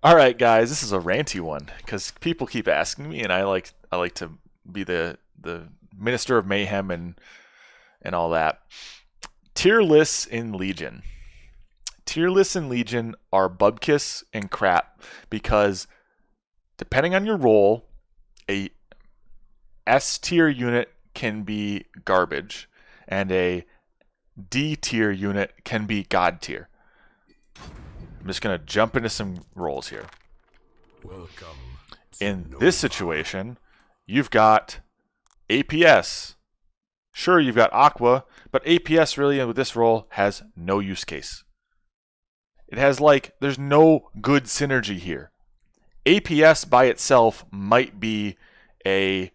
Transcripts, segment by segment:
All right, guys, this is a ranty one because people keep asking me, and I like to be the minister of mayhem and all that. Tier lists in Legion. Tier lists in Legion are bubkiss and crap because depending on your role, a S tier unit can be garbage, and a D tier unit can be god tier. I'm just gonna jump into some roles here. Welcome In this situation, you've got APS. Sure, you've got Aqua, but APS really with this role has no use case. It has there's no good synergy here. APS by itself might be APS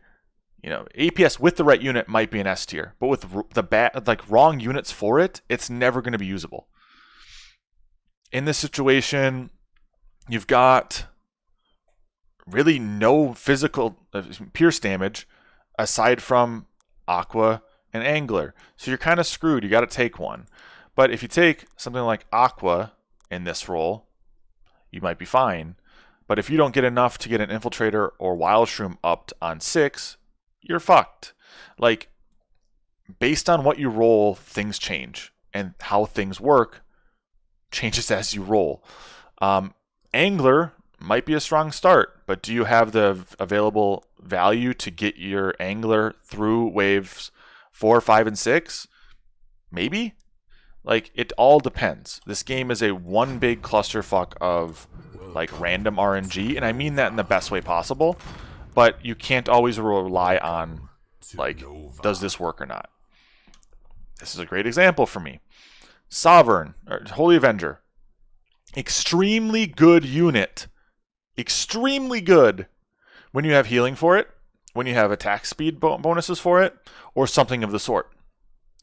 with the right unit might be an S tier, but with the wrong units for it, it's never going to be usable. In this situation, you've got really no physical pierce damage aside from Aqua and Angler. So you're kind of screwed. You got to take one. But if you take something like Aqua in this role, you might be fine. But if you don't get enough to get an Infiltrator or Wild Shroom upped on 6, you're fucked. Based on what you roll, things change. And how things work changes as you roll. Angler might be a strong start, but do you have the available value to get your Angler through waves 4, 5, and 6? Maybe. It all depends. This game is a one big clusterfuck of random RNG, and I mean that in the best way possible, but you can't always rely on does this work or not. This is a great example for me. Sovereign, or Holy Avenger. Extremely good unit. Extremely good when you have healing for it, when you have attack speed bonuses for it, or something of the sort.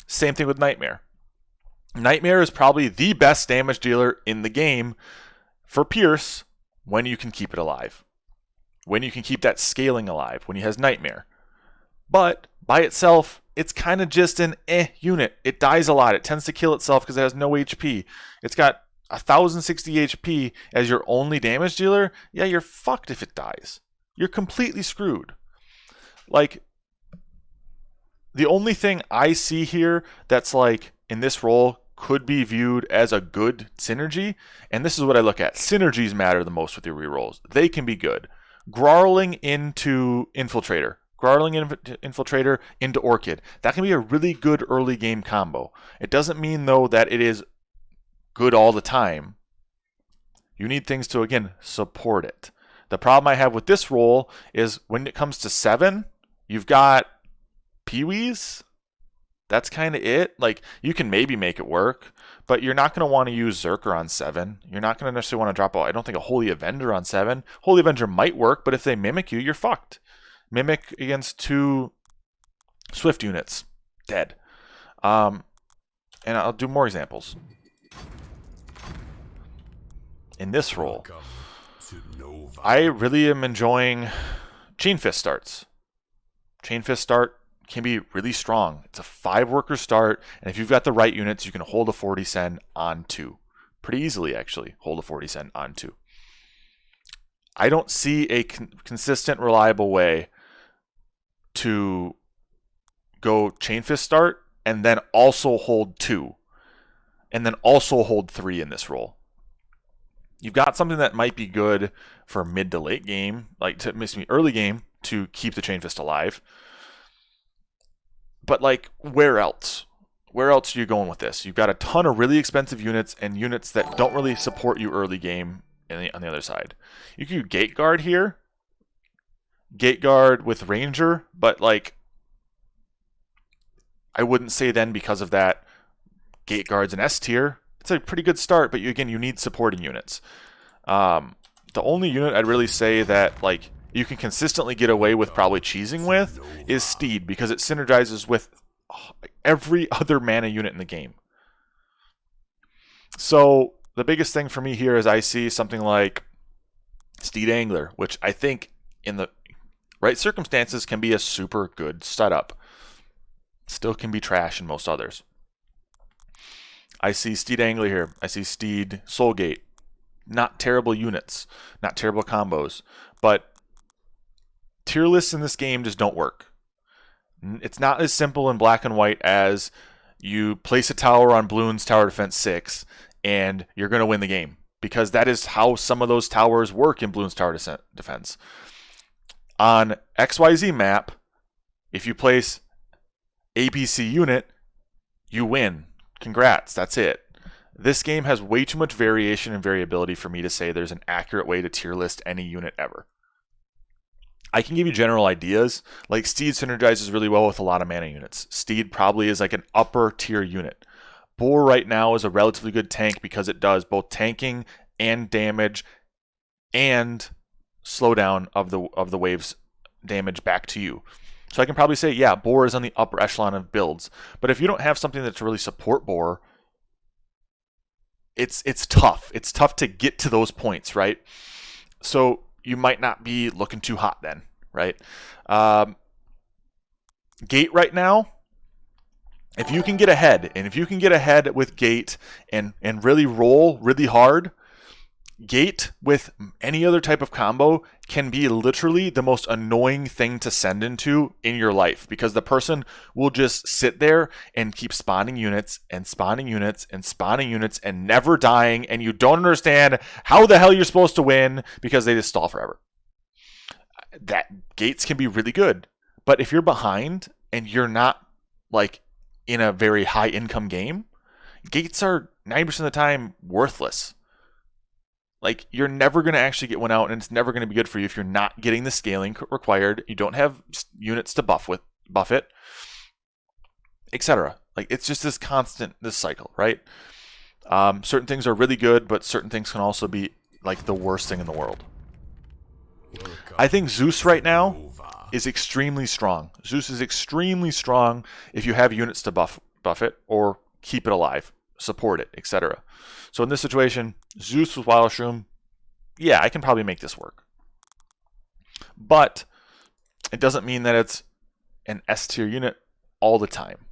Same thing with Nightmare. Nightmare is probably the best damage dealer in the game for Pierce when you can keep it alive. When you can keep that scaling alive, when he has Nightmare. But by itself, it's kind of just an unit. It dies a lot. It tends to kill itself because it has no HP. It's got 1060 HP as your only damage dealer. Yeah, you're fucked if it dies. You're completely screwed. The only thing I see here that's in this role could be viewed as a good synergy, and this is what I look at. Synergies matter the most with your rerolls. They can be good. Grarling into Infiltrator. Infiltrator into Orchid. That can be a really good early game combo. It doesn't mean, though, that it is good all the time. You need things to, again, support it. The problem I have with this role is when it comes to 7, you've got Peewees. That's kind of it. You can maybe make it work, but you're not going to want to use Zerker on 7. You're not going to necessarily want to drop I don't think a Holy Avenger on 7. Holy Avenger might work, but if they mimic you, you're fucked. Mimic against 2 Swift units. Dead. And I'll do more examples. In this role, I really am enjoying Chain Fist starts. Chain Fist start can be really strong. It's a 5-worker start, and if you've got the right units, you can hold a 40 Sen on 2. Pretty easily, actually, hold a 40 Sen on 2. I don't see a consistent, reliable way to go Chain Fist start and then also hold 2, and then also hold 3 in this role. You've got something that might be good for mid to late game, early game to keep the Chain Fist alive. But where else? Where else are you going with this? You've got a ton of really expensive units and units that don't really support you early game on the other side. You can do Gate Guard here. Gate Guard with Ranger, but I wouldn't say then because of that Gate Guard's an S tier. It's a pretty good start, but you need supporting units. The only unit I'd really say that you can consistently get away with probably cheesing with is Steed, because it synergizes with every other mana unit in the game. So the biggest thing for me here is I see something like Steed Angler, which I think in the right circumstances can be a super good setup. Still can be trash in most others. I see Steed Angler here. I see Steed Soulgate. not terrible units, not terrible combos, but tier lists in this game just don't work. It's not as simple in black and white as you place a tower on Bloons Tower Defense 6 and you're going to win the game, because that is how some of those towers work in Bloons Tower Defense. On XYZ map, if you place ABC unit, you win. Congrats, that's it. This game has way too much variation and variability for me to say there's an accurate way to tier list any unit ever. I can give you general ideas, like Steed synergizes really well with a lot of mana units. Steed probably is like an upper tier unit. Boar right now is a relatively good tank because it does both tanking and damage and slowdown of the waves damage back to you. So I can probably say, yeah, Boar is on the upper echelon of builds. But if you don't have something that's really support Boar, it's tough. It's tough to get to those points, right? So you might not be looking too hot then, right? Gate right now, if you can get ahead, and if you can get ahead with Gate and really roll really hard, Gate with any other type of combo can be literally the most annoying thing to send into in your life, because the person will just sit there and keep spawning units and spawning units and spawning units and never dying, and you don't understand how the hell you're supposed to win because they just stall forever. That Gates can be really good, but if you're behind and you're not like in a very high income game, Gates are 90% of the time worthless. Like, you're never going to actually get one out, and it's never going to be good for you if you're not getting the scaling required. You don't have units to buff it, etc. Like, it's just this cycle, right? Certain things are really good, but certain things can also be like the worst thing in the world. I think Zeus right now is extremely strong. Zeus is extremely strong if you have units to buff it or keep it alive, support it, etc. So in this situation, Zeus with Wild Shroom, yeah, I can probably make this work. But it doesn't mean that it's an S tier unit all the time.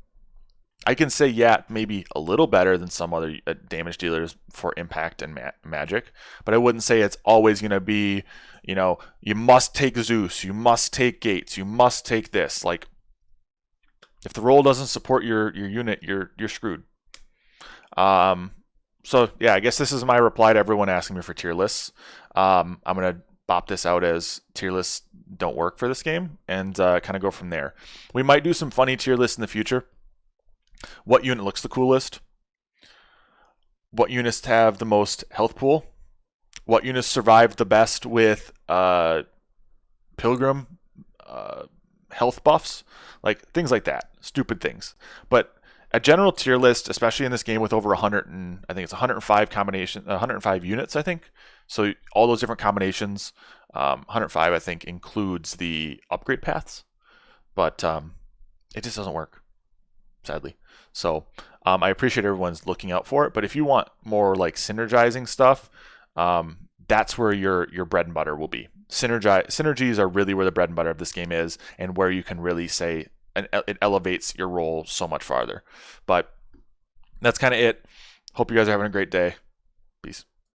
I can say, yeah, maybe a little better than some other damage dealers for impact and magic, but I wouldn't say it's always going to be, you must take Zeus, you must take Gates, you must take this. Like, if the role doesn't support your unit, you're screwed. So yeah, I guess this is my reply to everyone asking me for tier lists. I'm going to bop this out as tier lists don't work for this game and kind of go from there. We might do some funny tier lists in the future. What unit looks the coolest? What units have the most health pool? What units survive the best with Pilgrim health buffs? Like, things like that. Stupid things. But a general tier list, especially in this game with over 100 and I think it's 105 units, I think. So all those different combinations, 105 I think includes the upgrade paths, but it just doesn't work, sadly. So I appreciate everyone's looking out for it, but if you want more like synergizing stuff, that's where your bread and butter will be. Synergies are really where the bread and butter of this game is, and where you can really say, and it elevates your role so much farther. But that's kind of it. Hope you guys are having a great day. Peace.